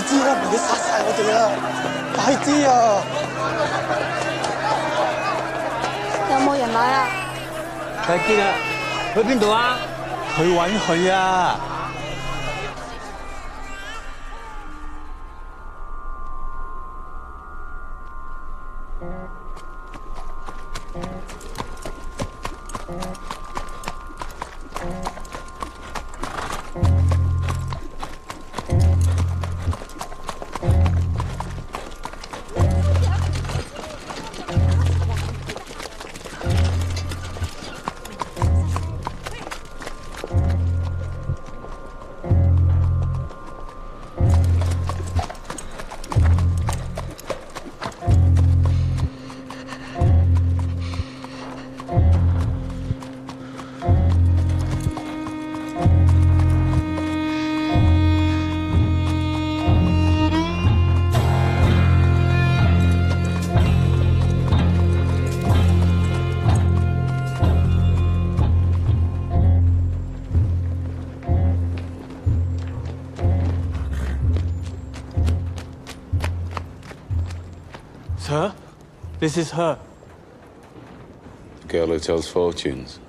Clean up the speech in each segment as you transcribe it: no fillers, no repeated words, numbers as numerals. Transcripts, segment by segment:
知啦，唔係你殺晒我哋啦！快啲啊！有冇人買啊？睇見啦，去邊度啊？去揾佢啊！Sir, this is her. The girl who tells fortunes.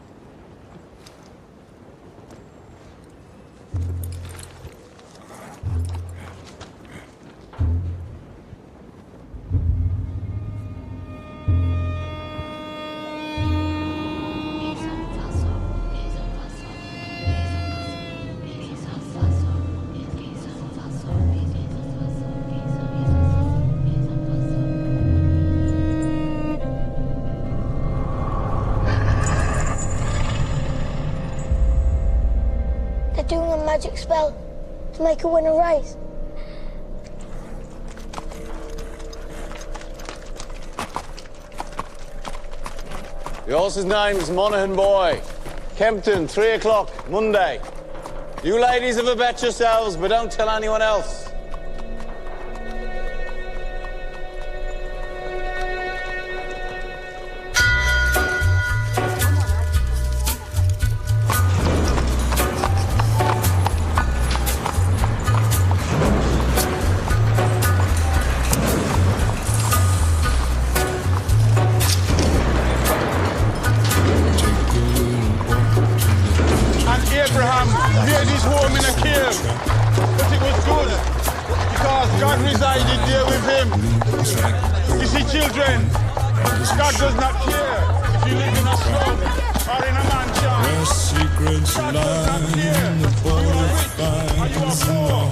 Doing a magic spell to make her win a race. The horse's name's Monaghan Boy. Kempton, 3 o'clock, Monday. You ladies have a bet yourselves, but don't tell anyone else. Abraham made his home in a cave, but it was good because God resided there with him. You see, children, God does not care if you live in a slum or in a mansion. Where secrets God does lie not care. in the Are you rich? Are you poor?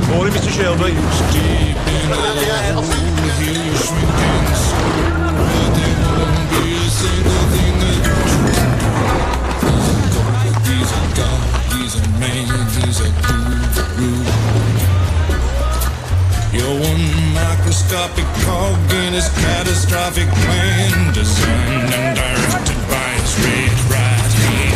Morning, Mr. Shelby. You're one microscopic cog in his catastrophic plan, designed and directed by his red right hand.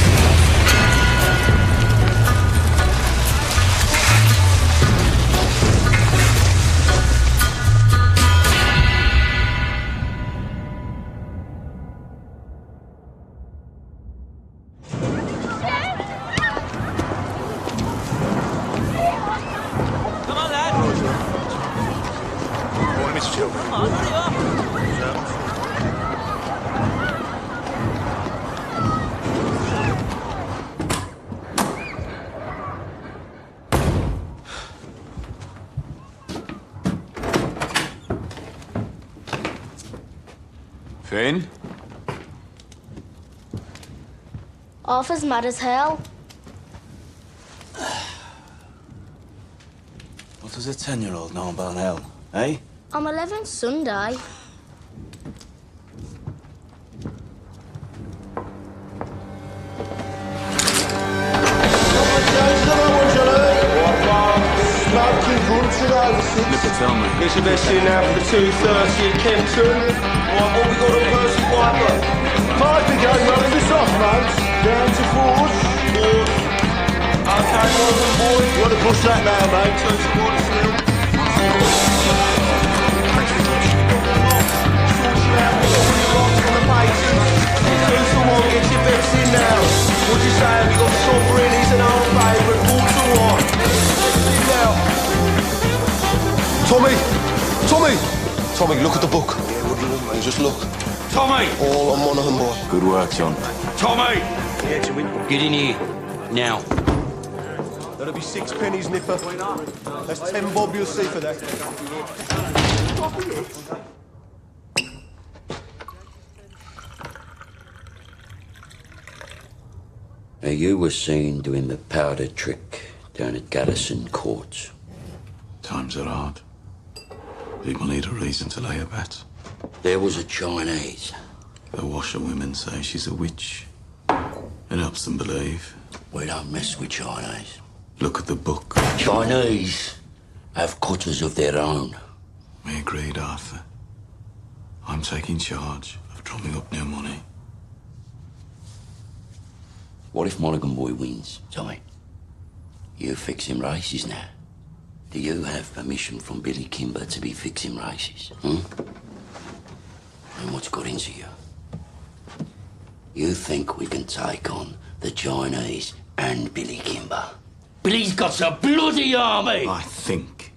Finn? Arthur's mad as hell. What does a 10-year-old know about hell, eh? I'm 11 Sunday. Tell me. It's your best in now for the 2:30 at Kempton. Right, what we got on versus Piper? Piper game, running this off, mate. Down to fours. Okay, Morgan boy. You want to push that now, mate? Turn towards you. Two to one, get your bets in now. What you saying? We got submarines in our favourite. 4 to 1. Tommy! Tommy! Tommy, look at the book. Yeah, what do you want, mate? Just look. Tommy! All on Monaghan, boy. Good work, John. Tommy! Get in here. Now. That'll be 6 pennies, Nipper. That's 10 bob you'll see for that. Now, you were seen doing the powder trick down at Garrison Court. Times are hard. People need a reason to lay a bet. There was a Chinese. The washerwomen say she's a witch. It helps them believe. We don't mess with Chinese. Look at the book. Chinese have cutters of their own. We agreed, Arthur. I'm taking charge of drumming up new money. What if Monaghan boy wins, Tommy? You fix him races now. Do you have permission from Billy Kimber to be fixing races? And what's got into you? You think we can take on the Chinese and Billy Kimber? Billy's got a bloody army! I think,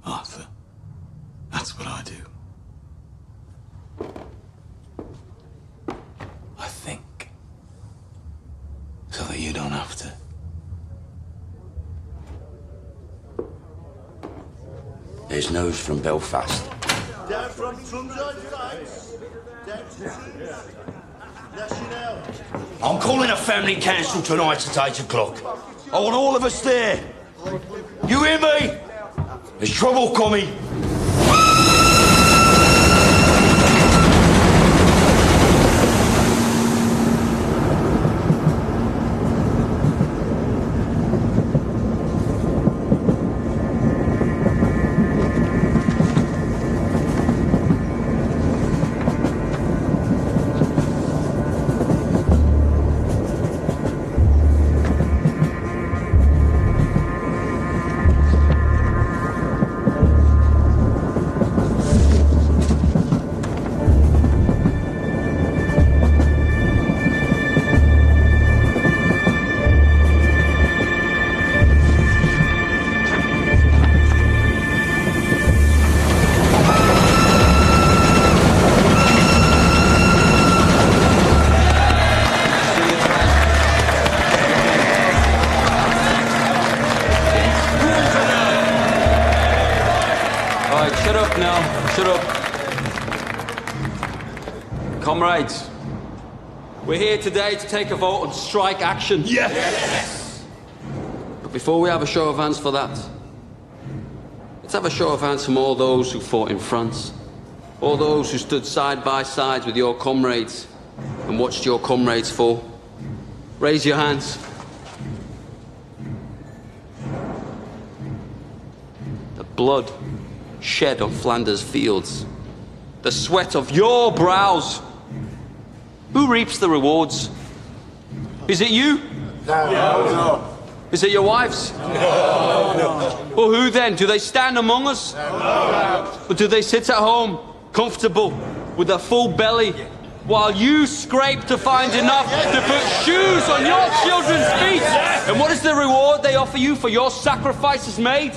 Arthur. That's what I do. I think. So that you don't have to. There's news from Belfast. Down from Trumside, down to National. I'm calling a family council tonight at 8 o'clock. I want all of us there. You hear me? There's trouble coming. Comrades, we're here today to take a vote on strike action. Yes! But before we have a show of hands for that, let's have a show of hands from all those who fought in France, all those who stood side by side with your comrades and watched your comrades fall. Raise your hands. The blood shed on Flanders fields, the sweat of your brows. Who reaps the rewards? Is it you? No. Is it your wives? No. Well, who then? Do they stand among us? No. Or do they sit at home, comfortable, with a full belly, while you scrape to find enough to put shoes on your children's feet? And what is the reward they offer you for your sacrifices made?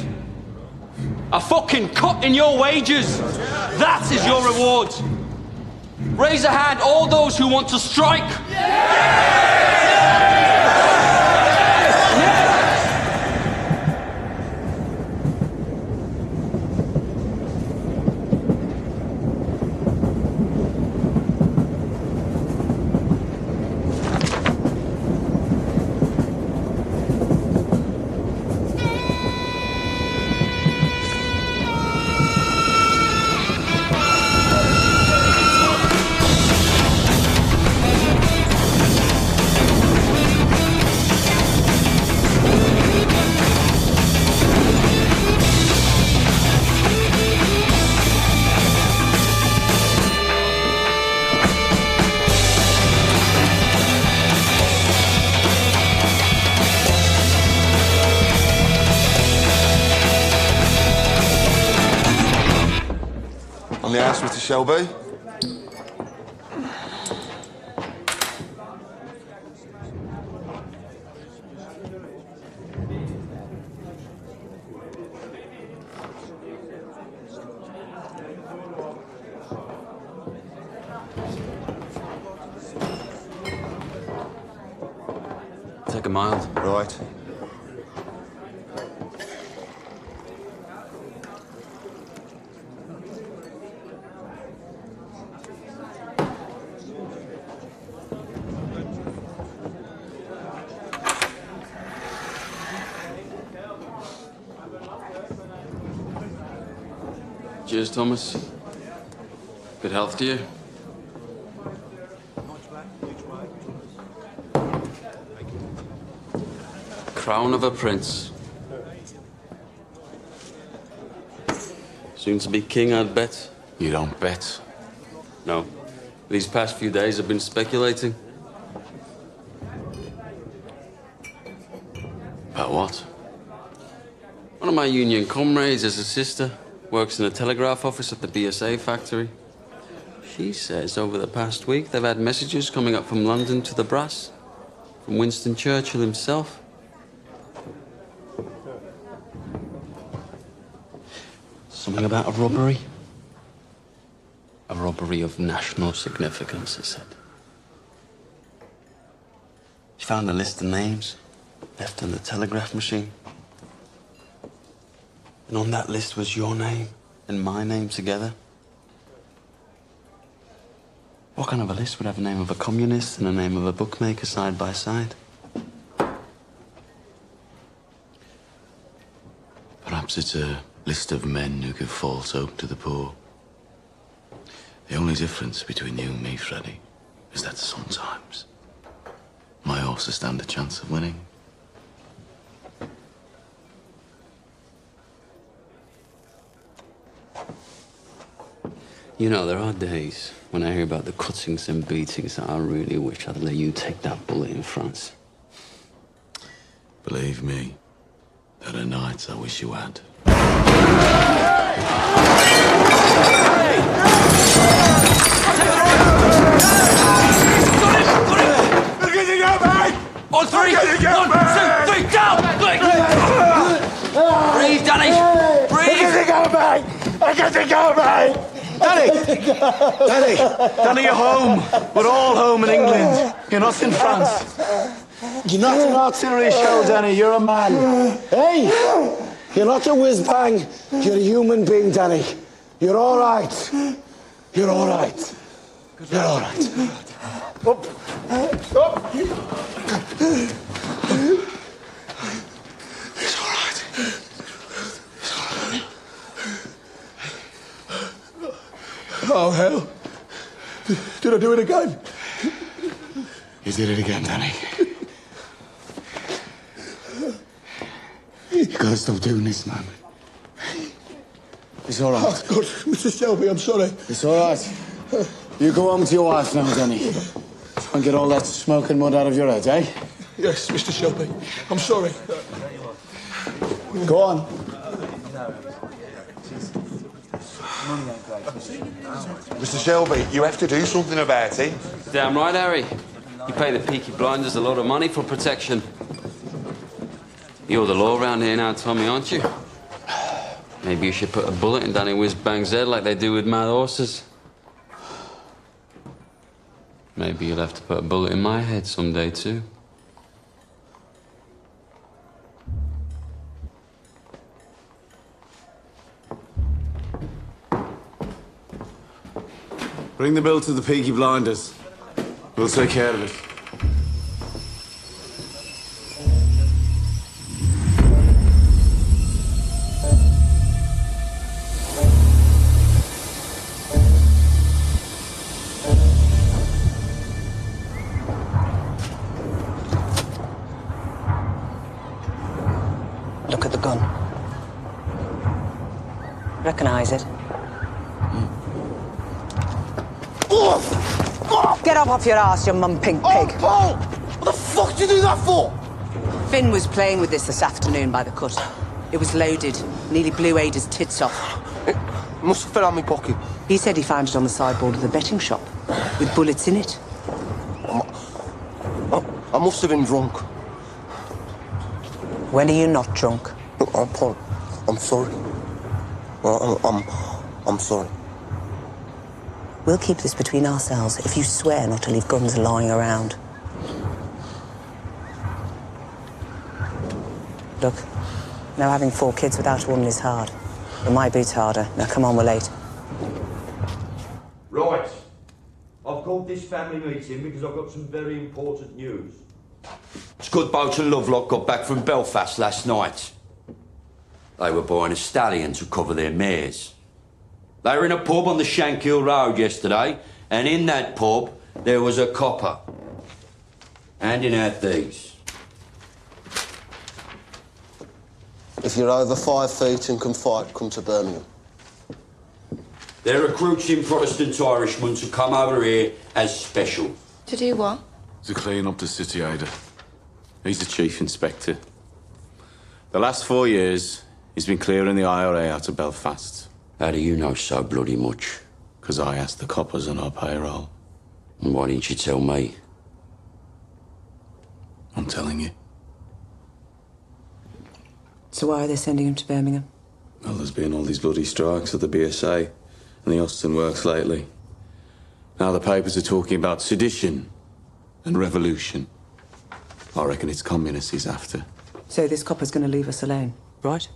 A fucking cut in your wages. That is your reward. Raise a hand, all those who want to strike. Shelby? Take a mild. Right. Cheers, Thomas. Good health to you. Crown of a prince. Soon to be king, I'd bet. You don't bet. No. These past few days I've been speculating. About what? One of my union comrades has a sister, works in the telegraph office at the BSA factory. She says over the past week they've had messages coming up from London to the brass, from Winston Churchill himself. Something about a robbery. A robbery of national significance, it said. She found a list of names left on the telegraph machine. And on that list was your name and my name together. What kind of a list would have a name of a communist and a name of a bookmaker side by side? Perhaps it's a list of men who give false hope to the poor. The only difference between you and me, Freddie, is that sometimes my horses stand a chance of winning. You know, there are days when I hear about the cuttings and beatings that I really wish I'd let you take that bullet in France. Believe me, there are nights I wish you had. On three! 1, 2, 3, down! Breathe, Danny! Breathe! Danny, you're home. We're all home in England. You're not in France. You're not an artillery show, Danny. You're a man. Hey! You're not a whiz-bang. You're a human being, Danny. You're all right. You're all right. You're all right. Up. Up. It's all right. It's all right. Oh, hell. Did I do it again? You did it again, Danny. You gotta stop doing this, man. It's all right. Oh, God, Mr. Shelby, I'm sorry. It's all right. You go home to your wife now, Danny. Try and get all that smoke and mud out of your head, eh? Yes, Mr. Shelby. I'm sorry. Go on. Mr. Shelby, you have to do something about it. Damn right, Harry. You pay the Peaky Blinders a lot of money for protection. You're the law around here now, Tommy, aren't you? Maybe you should put a bullet in Danny Whiz-Bang's head like they do with mad horses. Maybe you'll have to put a bullet in my head someday, too. Bring the bill to the Peaky Blinders. We'll take care of it. Look at the gun. Recognize it? Get up off your ass, you mum-pink pig. Oh, Paul! What the fuck did you do that for? Finn was playing with this afternoon by the cut. It was loaded. Nearly blew Ada's tits off. Must have fell out my pocket. He said he found it on the sideboard of the betting shop, with bullets in it. I must have been drunk. When are you not drunk? Look, Paul, I'm sorry. I'm sorry. We'll keep this between ourselves if you swear not to leave guns lying around. Look, now having 4 kids without a woman is hard. But my boot's harder. Now come on, we're late. Right. I've called this family meeting because I've got some very important news. Scudboat and Lovelock got back from Belfast last night. They were buying a stallion to cover their mares. They were in a pub on the Shankill Road yesterday, and in that pub there was a copper handing out these. If you're over 5 feet and can fight, come to Birmingham. They're recruiting Protestant Irishmen to come over here as special. To do what? To clean up the city, Ada. He's the chief inspector. The last 4 years, he's been clearing the IRA out of Belfast. How do you know so bloody much? Because I asked the coppers on our payroll. And why didn't you tell me? I'm telling you. So why are they sending him to Birmingham? Well, there's been all these bloody strikes at the BSA and the Austin Works lately. Now the papers are talking about sedition and revolution. I reckon it's communists he's after. So this copper's going to leave us alone, right?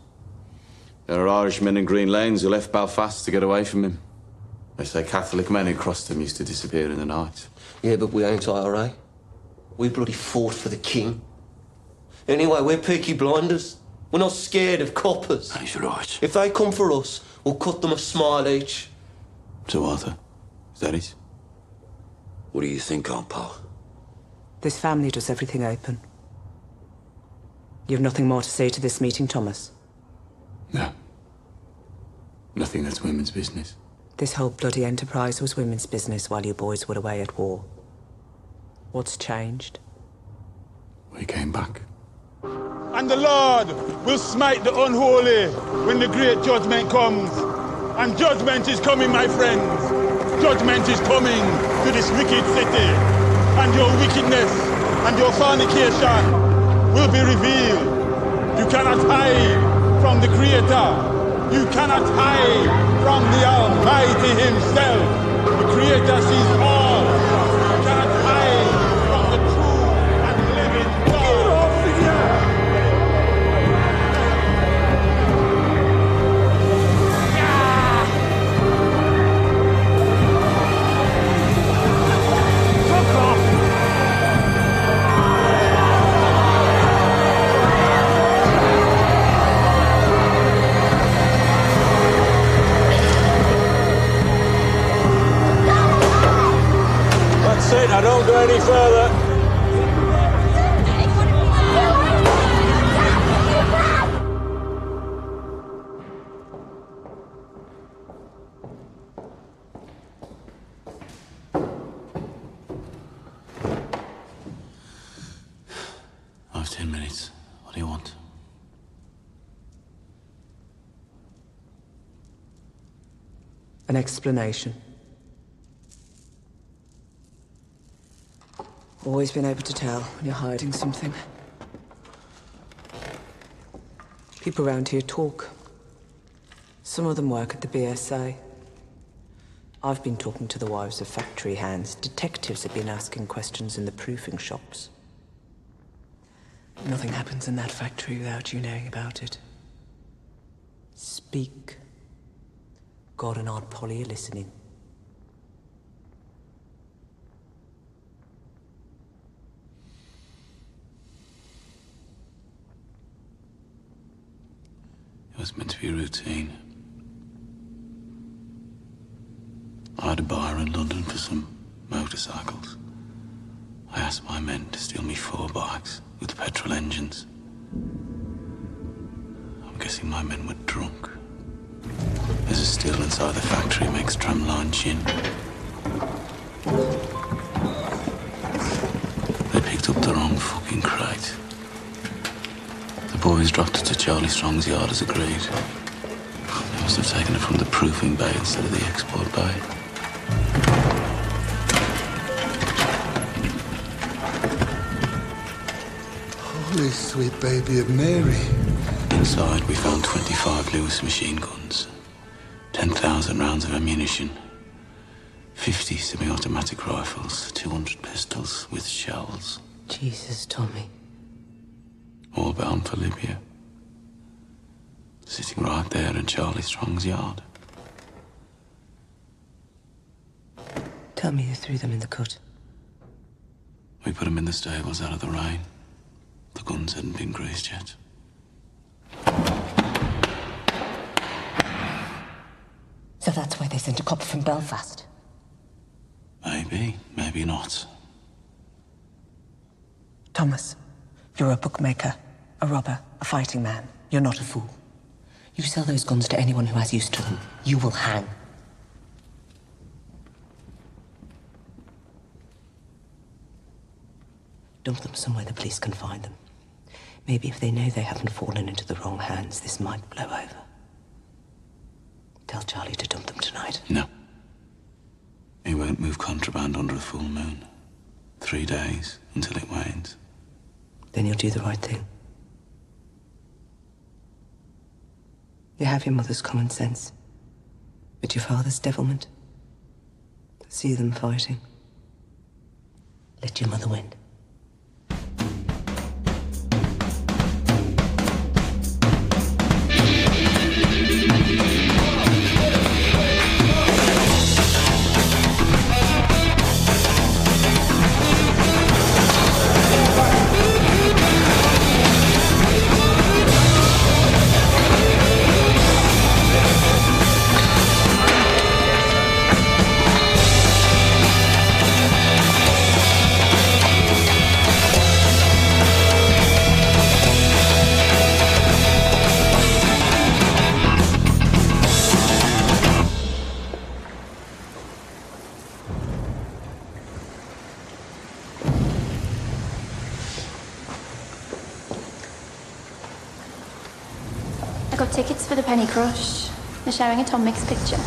There are Irishmen in Green Lanes who left Belfast to get away from him. They say Catholic men who crossed him used to disappear in the night. Yeah, but we ain't IRA. We bloody fought for the king. Anyway, we're Peaky Blinders. We're not scared of coppers. He's right. If they come for us, we'll cut them a smile each. So, Arthur, is that it? What do you think, Aunt Pal? This family does everything open. You have nothing more to say to this meeting, Thomas? No. Nothing that's women's business. This whole bloody enterprise was women's business while you boys were away at war. What's changed? We came back. And the Lord will smite the unholy when the great judgment comes. And judgment is coming, my friends. Judgment is coming to this wicked city. And your wickedness and your fornication will be revealed. You cannot hide from the Creator. You cannot hide from the Almighty Himself. The Creator sees all. You cannot hide from the true and living God. Get off of here! That's it, now don't go any further. I have 10 minutes. What do you want? An explanation. Always been able to tell when you're hiding something. People around here talk. Some of them work at the BSA. I've been talking to the wives of factory hands. Detectives have been asking questions in the proofing shops. Nothing happens in that factory without you knowing about it. Speak. God and Aunt Polly are listening. It was meant to be routine. I had a buyer in London for some motorcycles. I asked my men to steal me 4 bikes with petrol engines. I'm guessing my men were drunk. There's a still inside the factory makes tramline gin. They picked up the wrong fucking crate. The boys dropped it to Charlie Strong's yard as agreed. They Must have taken it from the proofing bay instead of the export bay. Holy sweet baby of Mary. Inside, we found 25 Lewis machine guns, 10,000 rounds of ammunition, 50 semi-automatic rifles, 200 pistols with shells. Jesus, Tommy. All bound for Libya. Sitting right there in Charlie Strong's yard. Tell me you threw them in the cut. We put them in the stables out of the rain. The guns hadn't been greased yet. So that's why they sent a copper from Belfast? Maybe, maybe not. Thomas, you're a bookmaker, a robber, a fighting man. You're not a fool. You sell those guns to anyone who has use to them. You will hang. Dump them somewhere the police can find them. Maybe if they know they haven't fallen into the wrong hands, this might blow over. Tell Charlie to dump them tonight. No. He won't move contraband under a full moon. 3 days until it wanes. Then you'll do the right thing. You have your mother's common sense, but your father's devilment. See them fighting. Let your mother win. I got tickets for the Penny Crush. They're showing a Tom Mix picture.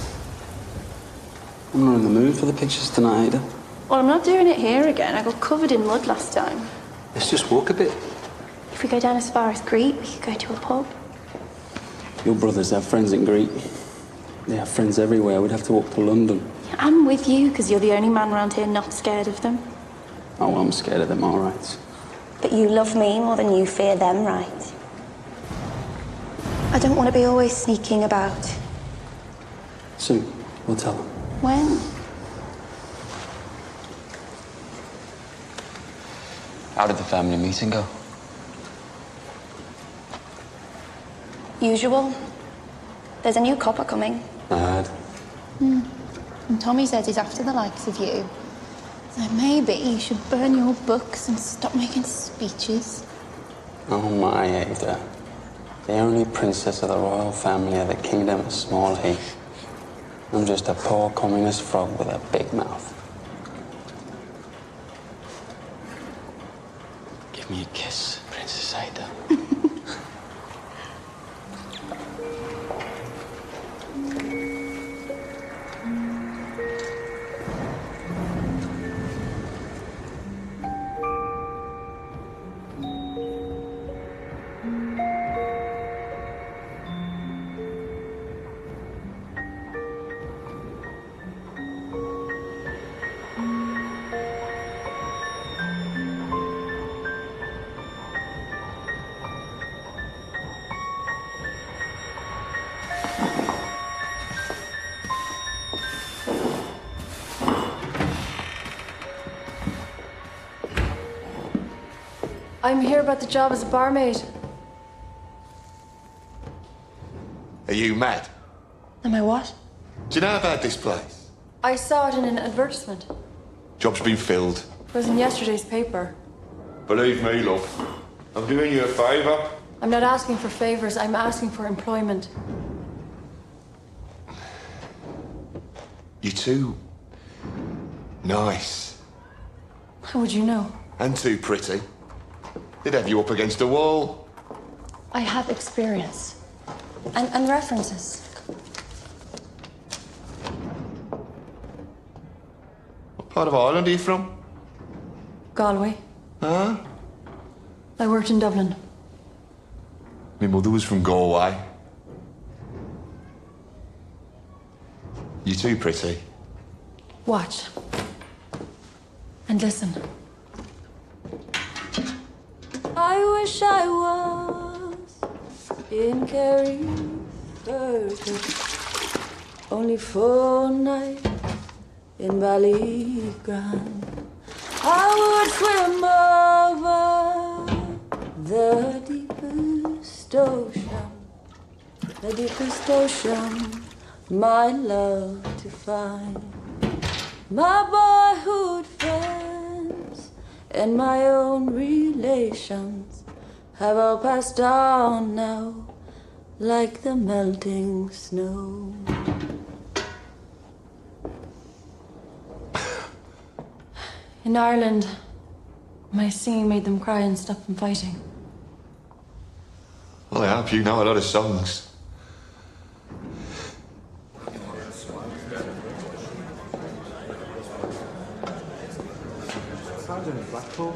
I'm not in the mood for the pictures tonight, Ada. Well, I'm not doing it here again. I got covered in mud last time. Let's just walk a bit. If we go down as far as Greek, we could go to a pub. Your brothers have friends in Greece. They have friends everywhere. We'd have to walk to London. Yeah, I'm with you, because you're the only man around here not scared of them. Oh, I'm scared of them, all right. But you love me more than you fear them, right? I don't want to be always sneaking about. Soon, we'll tell them. When? How did the family meeting go? Usual. There's a new copper coming. I heard. And Tommy says he's after the likes of you. So maybe you should burn your books and stop making speeches. Oh my, Ada. The only princess of the royal family of the kingdom of Small Heath. I'm just a poor communist frog with a big mouth. Give me a kiss, Princess Ada. I'm here about the job as a barmaid. Are you mad? Am I what? Do you know about this place? I saw it in an advertisement. Job's been filled. It was in yesterday's paper. Believe me, love. I'm doing you a favour. I'm not asking for favors, I'm asking for employment. You're too nice. How would you know? And too pretty. They'd have you up against the wall. I have experience. And references. Part of Ireland are you from? Galway. Huh? I worked in Dublin. My mother was from Galway. You're too pretty. Watch. And listen. I wish I was in Kerry only for a night in Ballygrand. I would swim over the deepest ocean, my love to find. My boyhood friends and my own relations have all passed on now, like the melting snow. In Ireland, my singing made them cry and stop them fighting. Well, I hope you know a lot of songs. Blackpool.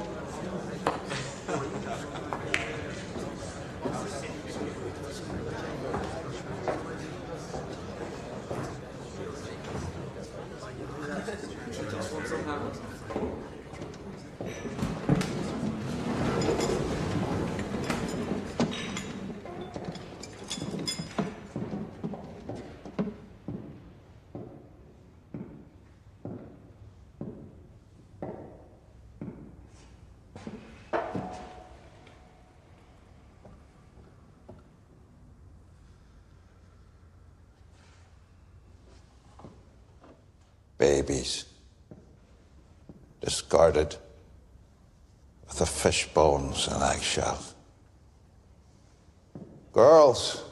Babies, discarded with the fish bones and eggshells. Girls,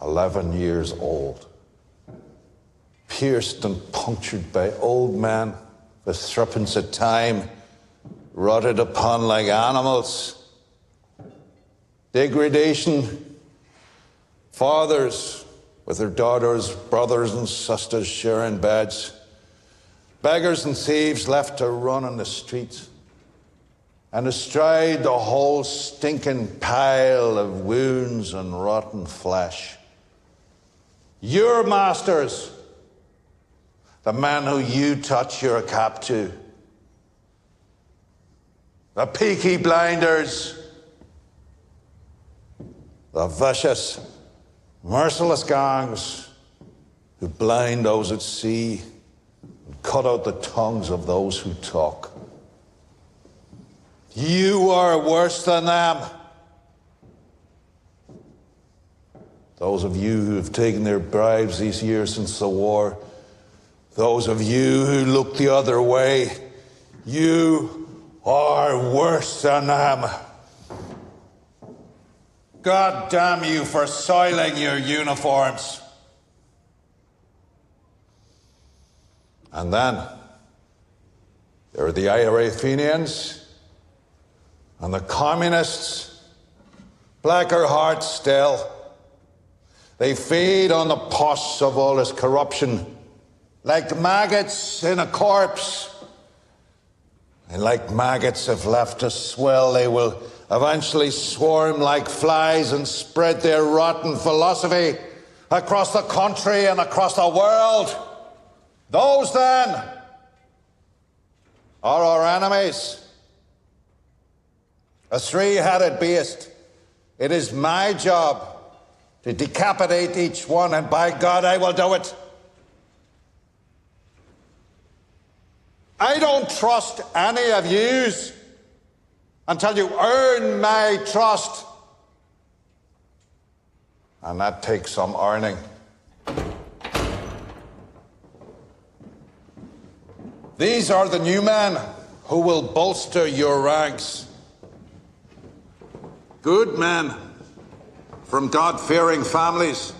11 years old, pierced and punctured by old men with threepence of time, rotted upon like animals. Degradation, fathers with their daughters, brothers and sisters sharing beds. Beggars and thieves left to run in the streets. And astride the whole stinking pile of wounds and rotten flesh. Your masters, the men who you touch your cap to. The peaky blinders. The vicious, merciless gangs who blind those at sea and cut out the tongues of those who talk. You are worse than them. Those of you who have taken their bribes these years since the war, those of you who look the other way, you are worse than them. God damn you for soiling your uniforms. And then there are the IRA Fenians and the communists, blacker hearts still. They feed on the pus of all this corruption, like maggots in a corpse. And like maggots, if left to swell, they will eventually swarm like flies and spread their rotten philosophy across the country and across the world. Those, then, are our enemies. A three-headed beast. It is my job to decapitate each one, and by God, I will do it. I don't trust any of yous until you earn my trust. And that takes some earning. These are the new men who will bolster your ranks. Good men from God-fearing families.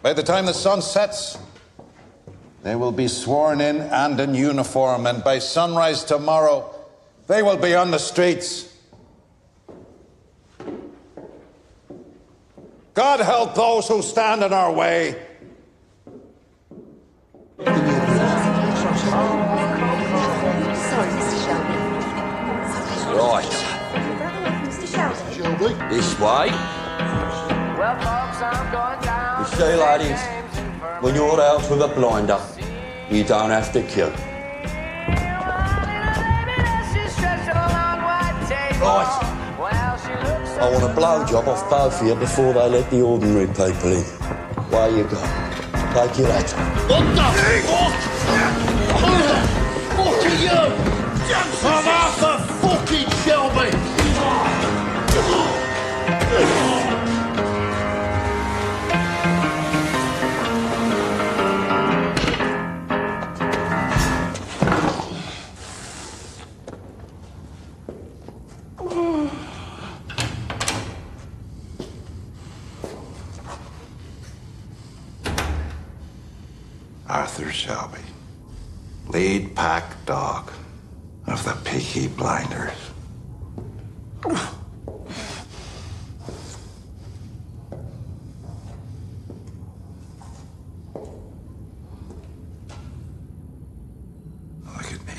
By the time the sun sets, they will be sworn in and in uniform, and by sunrise tomorrow, they will be on the streets. God help those who stand in our way. This way. You see, ladies, when you're out with a blinder, you don't have to kill. Right. I want a blowjob off both of you before they let the ordinary people in. Where you go? Take your hat. What the fuck? What are you? I'm Arthur fucking Shelby! Arthur Shelby, lead pack dog of the Peaky Blinders. Look at me.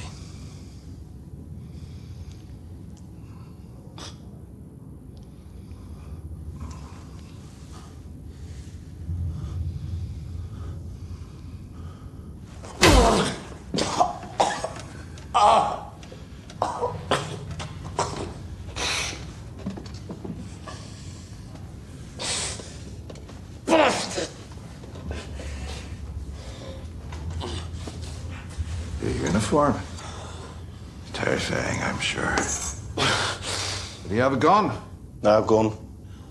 Bastard! Your uniform? Terrifying, I'm sure. Did he have a gun? No gun.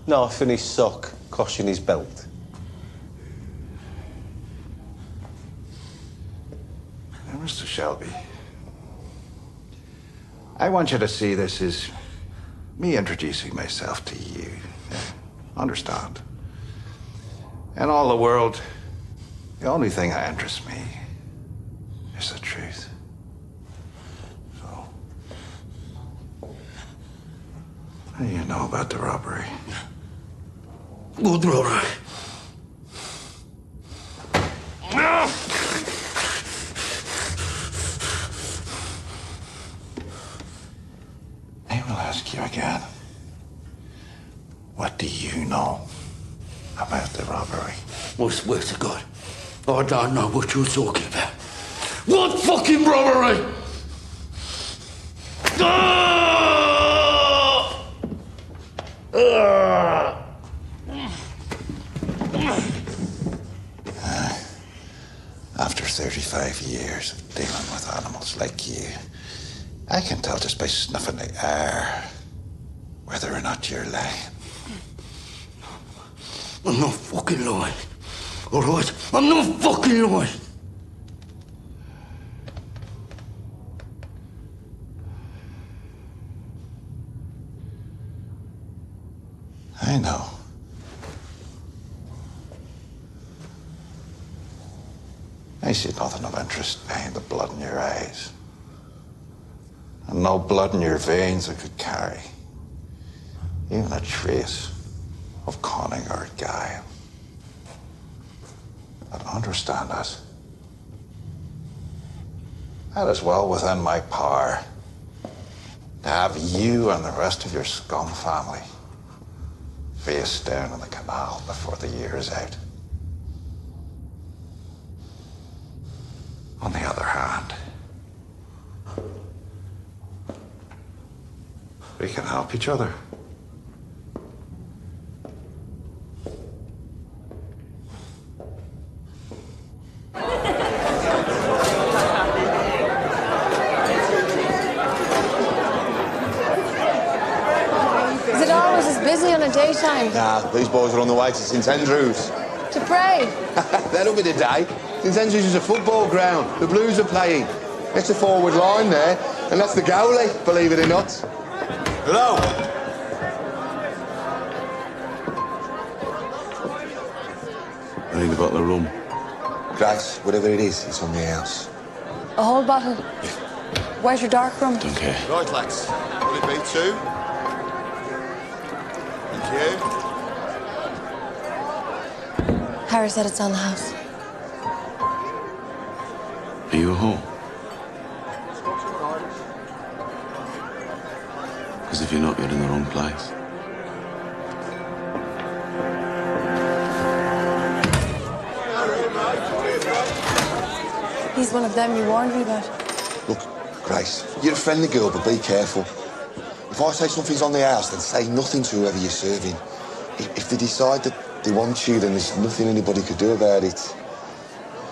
Knife in his sock, cosh in his belt. Now, Mr. Shelby, I want you to see this as me introducing myself to you. Understand? In all the world, the only thing that interests me is the truth. So, what do you know about the robbery? What robbery? I will ask you again. What do you know about the robbery? I swear to God, I don't know what you're talking about. What fucking robbery? After 35 years of dealing with animals like you, I can tell just by snuffing the air whether or not you're lying. I'm not fucking lying. All right? I'm not fucking lying. I know. I see nothing of interest behind the blood in your eyes. And no blood in your veins that could carry even a trace of cunning or guile. But understand this. That is well within my power to have you and the rest of your scum family face down in the canal before the year is out. On the other hand, we can help each other. Is it always as busy on a daytime? Nah, these boys are on the way to St Andrews. To pray? That'll be the day. St Andrews is a football ground. The Blues are playing. That's the forward line there, and that's the goalie, believe it or not. Hello. I need a bottle of rum. Grace, whatever it is, it's on the house. A whole bottle? Where's your dark rum? Don't care. Right, lads. Will it be 2? Thank you. Harry said it's on the house. Are you at home? Because if you're not, you're in the wrong place. He's one of them you warned me about. Look, Grace, you're a friendly girl, but be careful. If I say something's on the house, then say nothing to whoever you're serving. If they decide that they want you, then there's nothing anybody could do about it.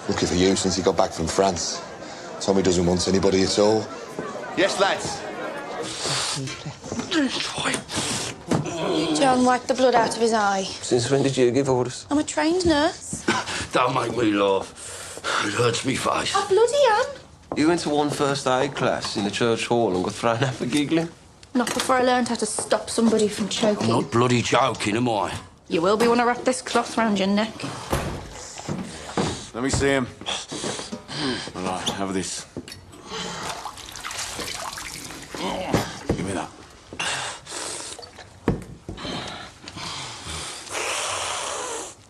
Lucky for you, since he got back from France. Tommy doesn't want anybody at all. Yes, lads? John wiped the blood out of his eye. Since when did you give orders? I'm a trained nurse. Don't make me laugh. It hurts me face. I bloody am. You went to one first aid class in the church hall and got thrown out for giggling? Not before I learned how to stop somebody from choking. I'm not bloody joking, am I? You will be when I wrap this cloth round your neck. Let me see him. All right, have this. Give me that.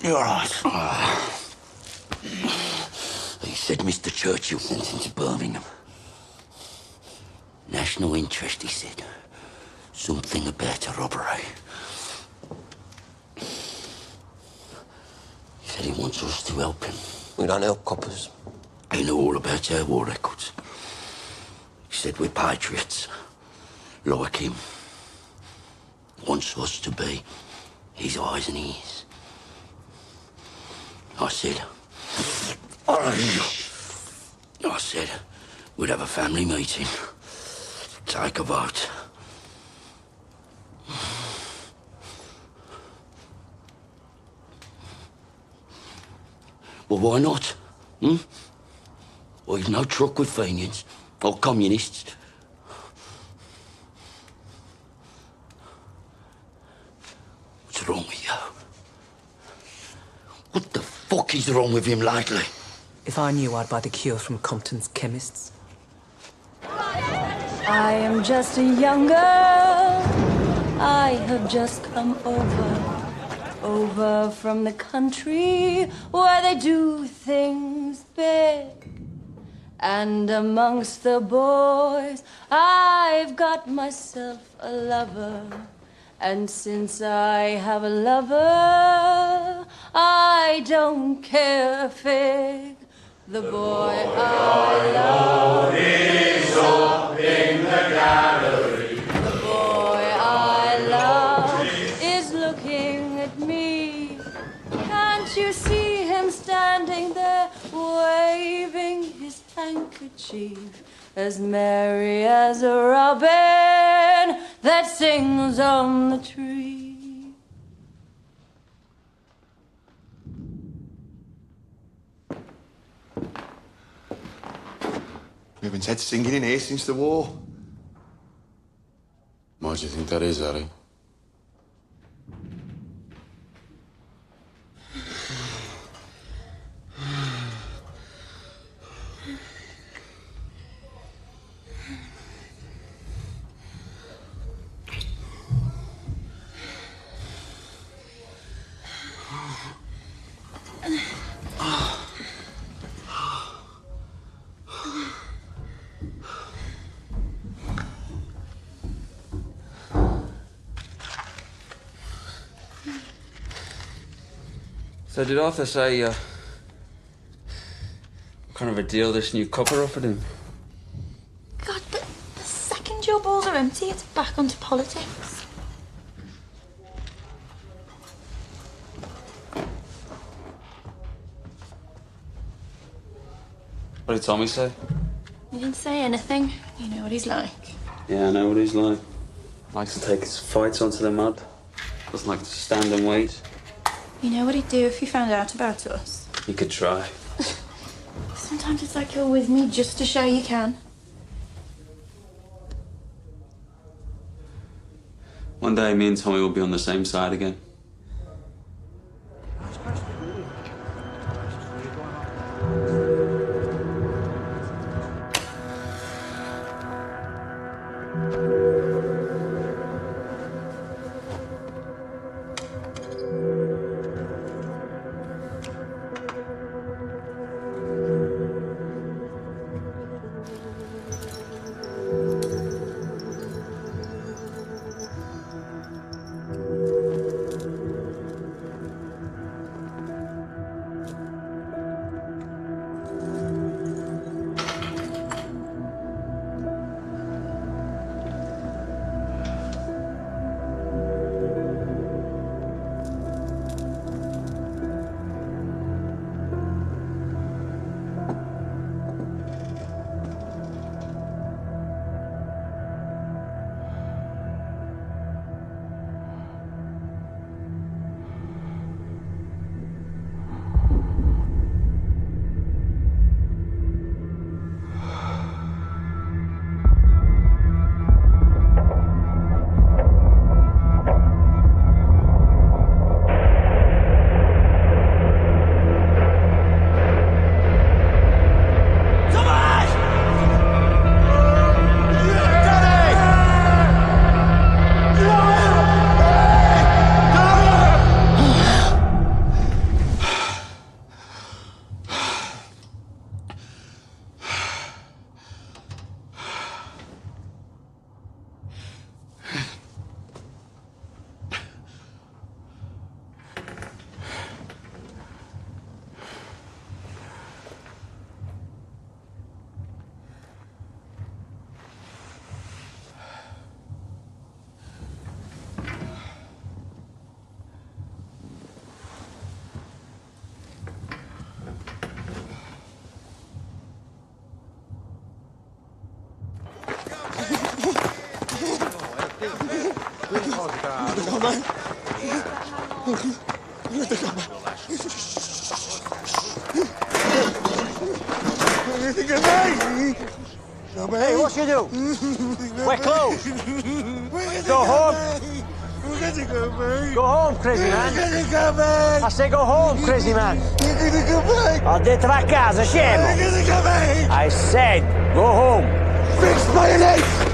You're all right. He said Mr. Churchill sent him to Birmingham. National interest, he said. Something about a robbery. He said he wants us to help him. We don't help coppers. He knew all about our war records. He said we're patriots, like him. Wants us to be his eyes and ears. I said we'd have a family meeting, take a vote. Well, why not? Well, you've no truck with Fenians or communists. What's wrong with you? What the fuck is wrong with him lately? If I knew, I'd buy the cure from Compton's chemists. I am just a young girl. I have just come over from the country where they do things big. And amongst the boys, I've got myself a lover. And since I have a lover, I don't care a fig. The boy I love is up in the gallery. The boy I love is looking at me. Can't you see him standing there, waving his handkerchief, as merry as a robin that sings on the tree? We haven't had singing in here since the war. Why do you think that is, Harry? So did Arthur say, what kind of a deal this new copper offered him? God, the second your balls are empty, it's back onto politics. What did Tommy say? He didn't say anything. You know what he's like. Yeah, I know what he's like. Likes to take his fights onto the mud. Doesn't like to stand and wait. You know what he'd do if he found out about us? He could try. Sometimes it's like you're with me just to show you can. One day, me and Tommy will be on the same side again. Hey, what you do? We're closed. Go home. Go home, crazy man. I say go home, crazy man. Ho detto va a casa, scemo. I said go home. Fix mayonnaise.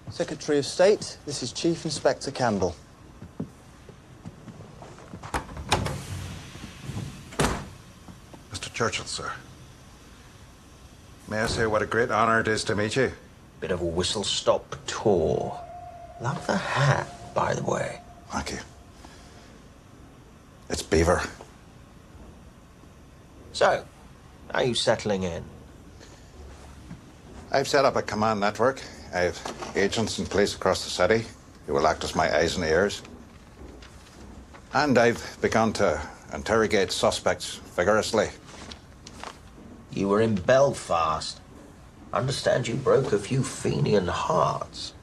Secretary of State, this is Chief Inspector Campbell. Mr. Churchill, sir. May I say what a great honor it is to meet you? Bit of a whistle-stop tour. Love the hat, by the way. Thank you. It's Beaver. So, are you settling in? I've set up a command network. I have agents in place across the city who will act as my eyes and ears. And I've begun to interrogate suspects vigorously. You were in Belfast. I understand you broke a few Fenian hearts.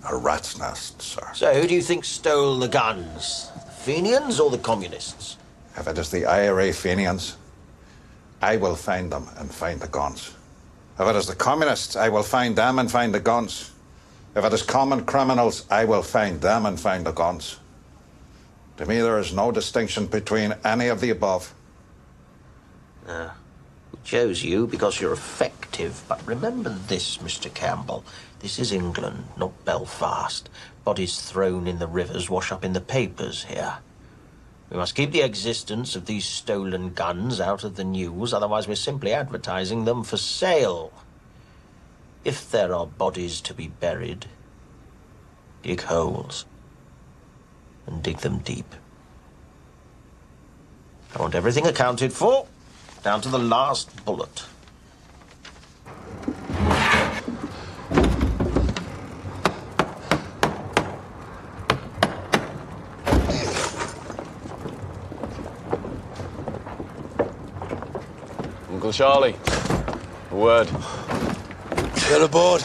A rat's nest, sir. So who do you think stole the guns? The Fenians or the communists? If it is the IRA Fenians, I will find them and find the guns. If it is the communists, I will find them and find the guns. If it is common criminals, I will find them and find the guns. To me, there is no distinction between any of the above. We chose you because you're effective, but remember this, Mr. Campbell. This is England, not Belfast. Bodies thrown in the rivers wash up in the papers here. We must keep the existence of these stolen guns out of the news, otherwise we're simply advertising them for sale. If there are bodies to be buried, dig holes and dig them deep. I want everything accounted for, down to the last bullet. Uncle Charlie, a word. They're aboard.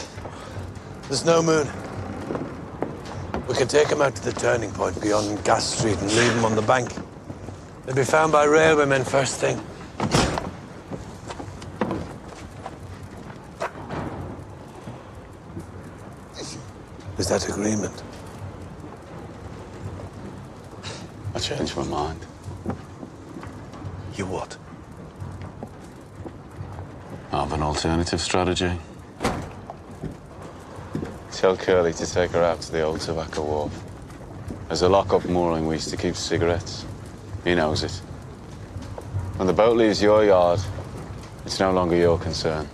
There's no moon. We can take them out to the turning point beyond Gas Street and leave them on the bank. They'll be found by railwaymen first thing. Is that agreement? I changed my mind. You what? I have an alternative strategy. Tell Curly to take her out to the old tobacco wharf. There's a lock-up mooring we used to keep cigarettes. He knows it. When the boat leaves your yard, it's no longer your concern.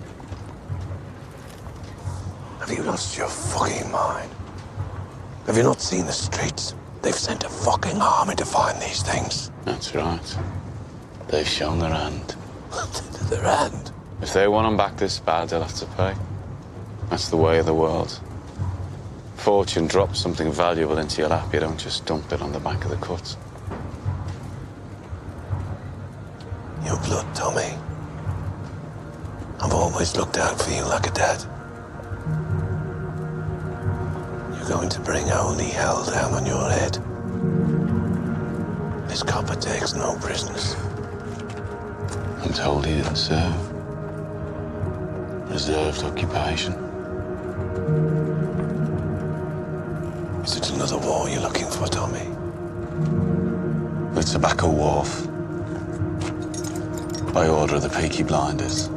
Have you lost your fucking mind? Have you not seen the streets? They've sent a fucking army to find these things. That's right. They've shown their hand. Their hand? If they want them back this bad, they'll have to pay. That's the way of the world. Fortune drops something valuable into your lap, you don't just dump it on the back of the cut. Your blood, Tommy. I've always looked out for you like a dad. You're going to bring holy hell down on your head. This copper takes no prisoners. I'm told he didn't serve. Reserved occupation. Is it another war you're looking for, Tommy? The Tobacco Wharf. By order of the Peaky Blinders.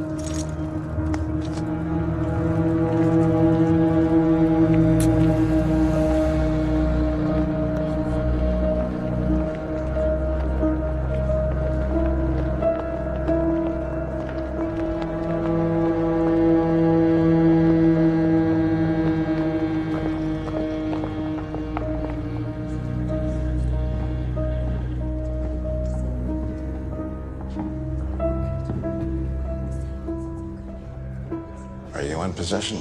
possession?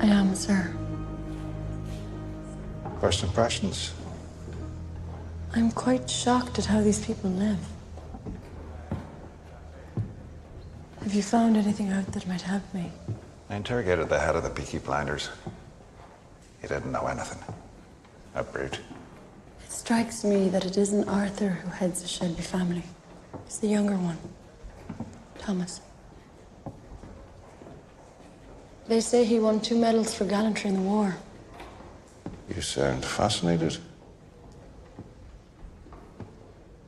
I am, sir. First impressions? I'm quite shocked at how these people live. Have you found anything out that might help me? I interrogated the head of the Beaky Blinders. He didn't know anything. A brute. It strikes me that it isn't Arthur who heads the Shelby family. It's the younger one, Thomas. They say he won 2 medals for gallantry in the war. You sound fascinated.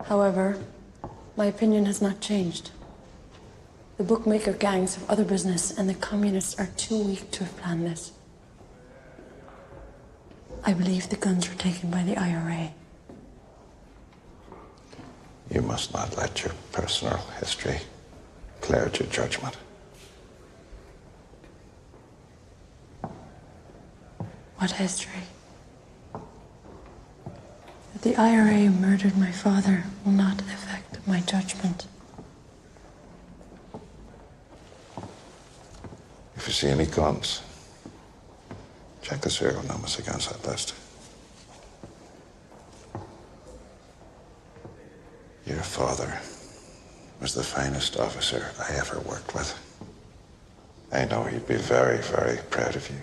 However, my opinion has not changed. The bookmaker gangs have other business, and the communists are too weak to have planned this. I believe the guns were taken by the IRA. You must not let your personal history cloud your judgment. What history? That the IRA murdered my father will not affect my judgment. If you see any guns, check the serial numbers against that list. Your father was the finest officer I ever worked with. I know he'd be very, very proud of you.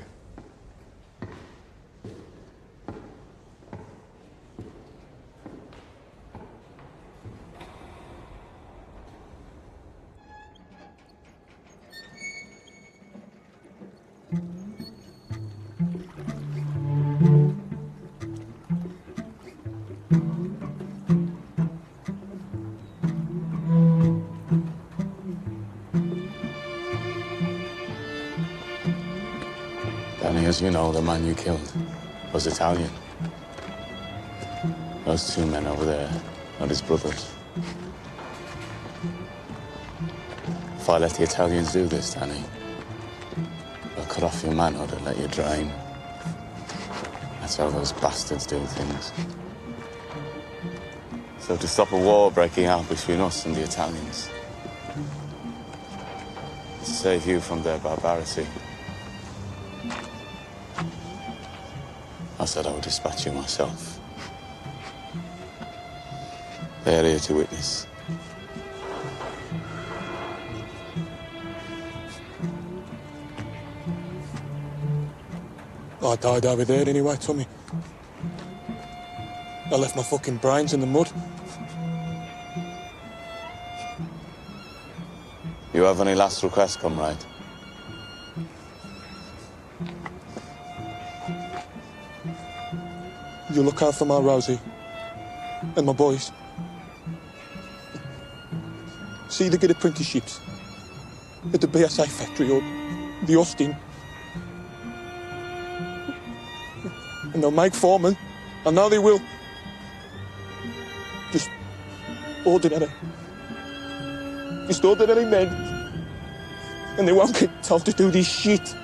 Danny, as you know, the man you killed was Italian. Those 2 men over there are his brothers. If I let the Italians do this, Danny, they'll cut off your manhood and let you drain. That's how those bastards do things. So to stop a war breaking out between us and the Italians, to save you from their barbarity, I said I would dispatch you myself. They are here to witness. I died over there anyway, Tommy. I left my fucking brains in the mud. You have any last requests, comrade? You look out for my Rosie and my boys. See they get apprenticeships at the BSA factory or the Austin. And they'll make foremen. I know they will. Just ordinary. Just ordinary men. And they won't get told to do this shit.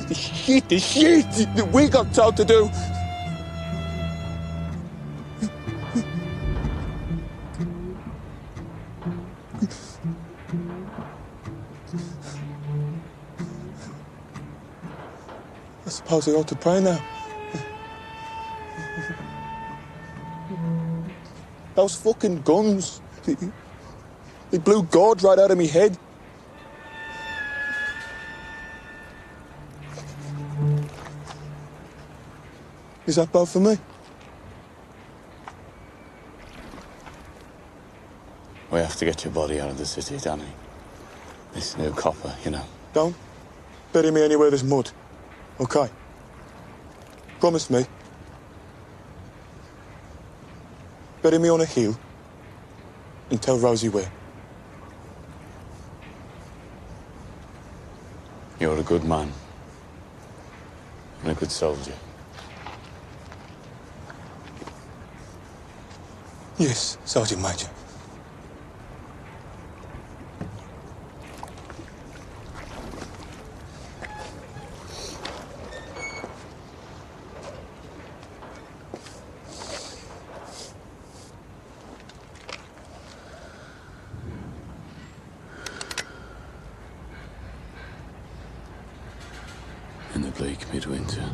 This shit that we got told to do. I suppose I ought to pray now. Those fucking guns, they blew God right out of me head. Is that bad for me? We have to get your body out of the city, Danny. This new copper, you know. Don't bury me anywhere there's mud, okay? Promise me. Bury me on a hill and tell Rosie where. You're a good man and a good soldier. Yes, Sergeant Major. the bleak midwinter.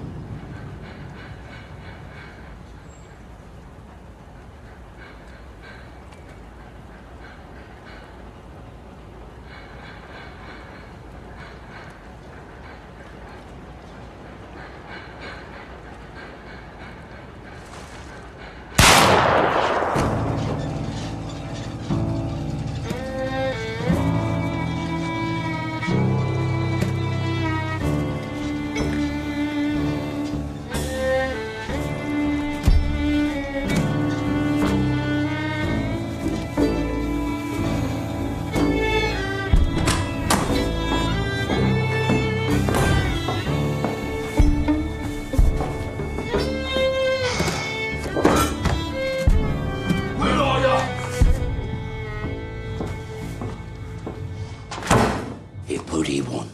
Bloody one.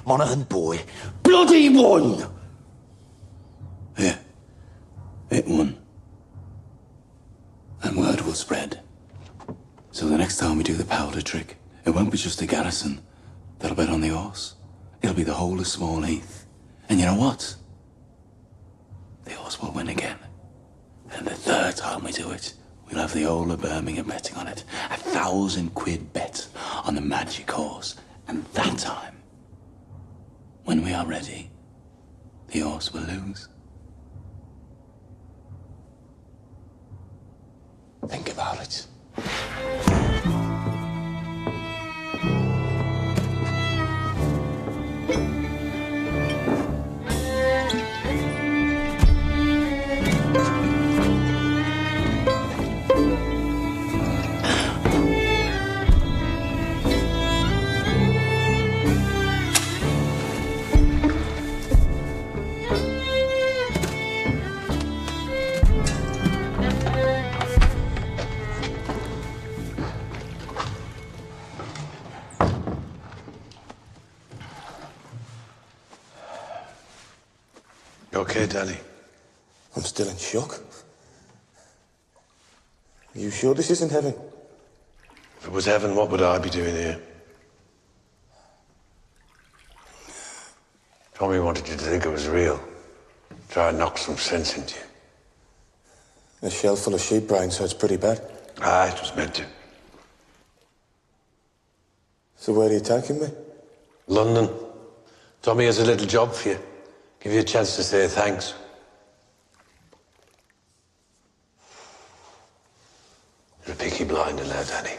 Monaghan boy. Bloody one! Yeah. It won. And word will spread. So the next time we do the powder trick, it won't be just a garrison that'll bet on the horse. It'll be the whole of Small Heath. And you know what? The horse will win again. And the third time we do it, we'll have the whole of Birmingham betting on it. £1,000 bet on the magic horse. And that time, when we are ready, the horse will lose. Think about it. You okay, Danny? I'm still in shock. Are you sure this isn't heaven? If it was heaven, what would I be doing here? Tommy wanted you to think it was real. Try and knock some sense into you. A shell full of sheep brains, so it's pretty bad. Ah, it was meant to. So where are you taking me? London. Tommy has a little job for you. Give you a chance to say thanks. You're a Peaky Blinder now, Danny.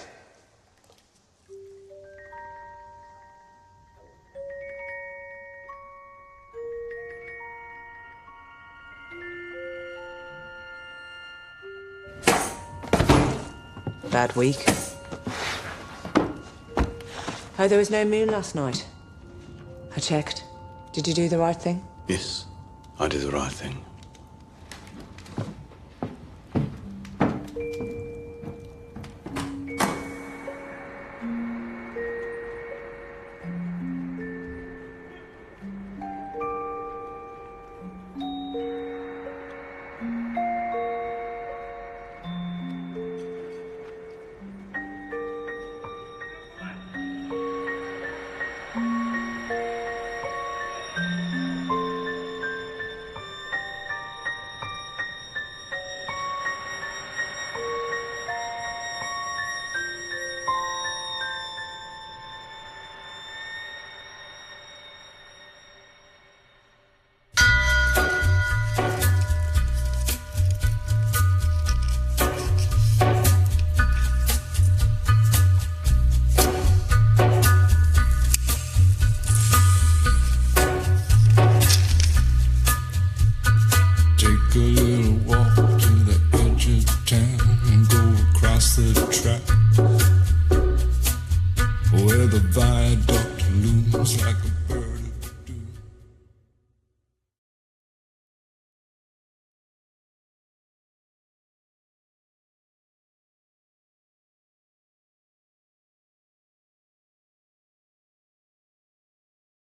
Bad week. Oh, there was no moon last night. I checked. Did you do the right thing? Yes, I did the right thing.